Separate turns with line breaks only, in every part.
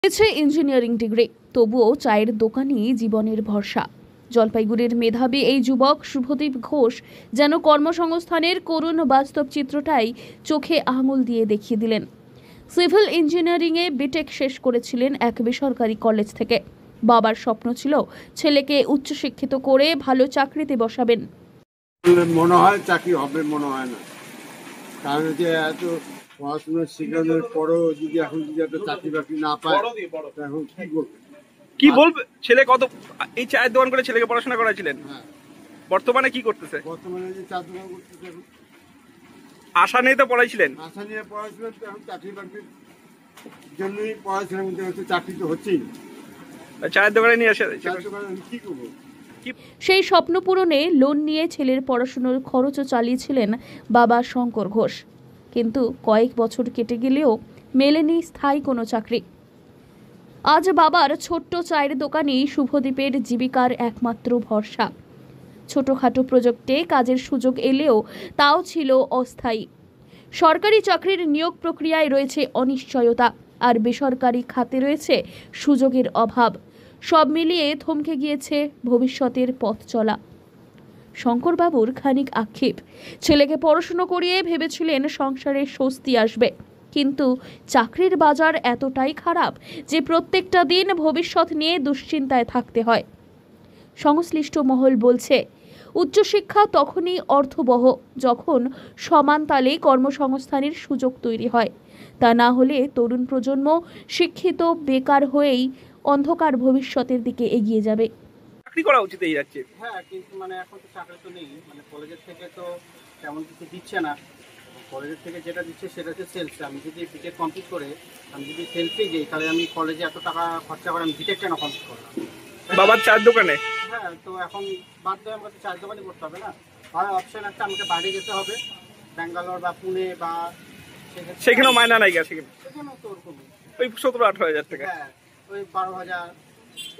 রয়েছে engineering degree, তবুও চায়ের দোকানই জীবনের ভরসা। জলপাইগুড়ির মেধাবী এই যুবক শুভদীপ ঘোষ যেন কর্মসংস্থানের করুণ বাস্তব চিত্রটাই চোখে আঙুল দিয়ে দেখিয়ে দিলেন। সিভিল ইঞ্জিনিয়ারিংয়ে বিটেক শেষ করেছিলেন এক বেসরকারি কলেজ থেকে। বাবার স্বপ্ন ছিল ছেলেকে উচ্চশিক্ষিত করে ভালো চাকরিতে বসাবেন।
মনে হয় চাকরি হবে, মনে হয় না। কারণ যে এত পড়াশোনা শেখানোর পরও যদি এখন যদি একটা চাকরি বাকরি না পায়, এখন কি করবে?
কি বলবে? ছেলে কত এই চায়ের দোকান করে ছেলেকে পড়াশোনা করাইছিলেন, বর্তমানে কি করতেছে?
বর্তমানে যে চার দোকান করতেছে, এখন
আশা নিয়ে তো পড়াইছিলেন।
আশা নিয়ে পড়াশোনা, এখন চাকরি বাকরির জন্যই পড়াশোনার মধ্যে হচ্ছে, চাকরি তো হচ্ছেই না।
চায়ের দোকানে নিয়ে আসে
চায়ের দোকানে আমি কি করবো?
সেই স্বপ্ন পূরণে লোন নিয়ে ছেলের পড়াশোনার খরচও চালিয়েছিলেন বাবা শঙ্কর ঘোষ। কিন্তু কয়েক বছর কেটে গেলেও মেলেনি স্থায়ী কোনো চাকরি। আজ বাবার ছোট্ট চায়ের দোকানই শুভদীপের জীবিকার একমাত্র ভরসা। ছোটখাটো প্রজেক্টে কাজের সুযোগ এলেও তাও ছিল অস্থায়ী। সরকারি চাকরির নিয়োগ প্রক্রিয়ায় রয়েছে অনিশ্চয়তা, আর বেসরকারি খাতে রয়েছে সুযোগের অভাব। সব মিলিয়ে থমকে গিয়েছে ভবিষ্যতের পথ চলা। শঙ্করবাবুর খানিক আক্ষেপ, ছেলেকে পড়াশুনো করিয়ে ভেবেছিলেন সংসারে স্বস্তি আসবে, কিন্তু চাকরির বাজার এতটাই খারাপ যে প্রত্যেকটা দিন ভবিষ্যৎ নিয়ে দুশ্চিন্তায় থাকতে হয়। সংশ্লিষ্ট মহল বলছে, উচ্চশিক্ষা তখনই অর্থবহ যখন সমান তালে কর্মসংস্থানের সুযোগ তৈরি হয়। তা না হলে তরুণ প্রজন্ম শিক্ষিত বেকার হয়েই অন্ধকার ভবিষ্যতের দিকে এগিয়ে যাবে।
চাকরি করা উচিত এই রাজ্যে।
হ্যাঁ, কিন্তু এখন তো চাকরি তো নেই, কলেজের থেকে তো তেমন কিছু দিচ্ছে না। কলেজের থেকে যেটা দিচ্ছে সেটা হচ্ছে সেলস। আমি যদি বিটেক কমপ্লিট করে আমি যদি সেলসে যাই, তাহলে আমি কলেজে এত টাকা খরচা করে আমি বিটেক কেন কমপ্লিট করলাম?
বাবার চায়ের দোকানে।
হ্যাঁ, তো এখন বাদ দিয়ে আমাকে চায়ের দোকানে করতে হবে না। আর অপশন একটা, আমাকে বাইরে যেতে হবে, ব্যাঙ্গালোর বা পুনে বা
সেখানেও মায়না নাই গেছে,
সেখানেও তো ওরকমই
ওই 17-18 হাজার টাকা।
হ্যাঁ, ওই 12,000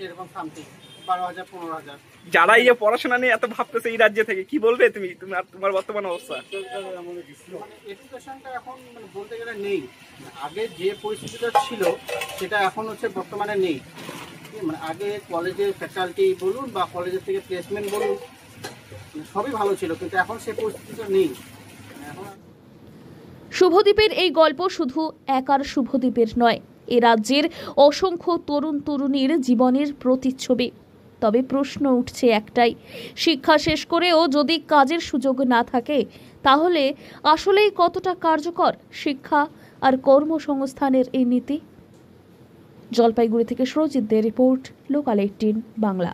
এরকম সামথিং, 12,000 15,000।
যারা এই পড়াশোনা নিয়ে এত ভাবতেছে এই রাজ্য থেকে, কি বলবে তুমি আর তোমার বর্তমান অবস্থা?
এডুকেশনটা এখন বলতে গেলে নেই। আগে যে পরিস্থিতিটা ছিল সেটা এখন হচ্ছে বর্তমানে নেই। আগে কলেজের ফ্যাকাল্টি বলুন বা কলেজের থেকে প্লেসমেন্ট বলুন, সবই ভালো ছিল, কিন্তু এখন সে পরিস্থিতিটা নেই। এখন
শুভদীপের এই গল্প শুধু একার শুভদীপের নয়, এ রাজ্যের অসংখ্য তরুণ তরুণীর জীবনের প্রতিচ্ছবি। তবে প্রশ্ন উঠছে একটাই, শিক্ষা শেষ করেও যদি কাজের সুযোগ না থাকে, তাহলে আসলেই কতটা কার্যকর শিক্ষা আর কর্মসংস্থানের এই নীতি? জলপাইগুড়ি থেকে সুরজিৎ দের রিপোর্ট, লোকাল 18 বাংলা।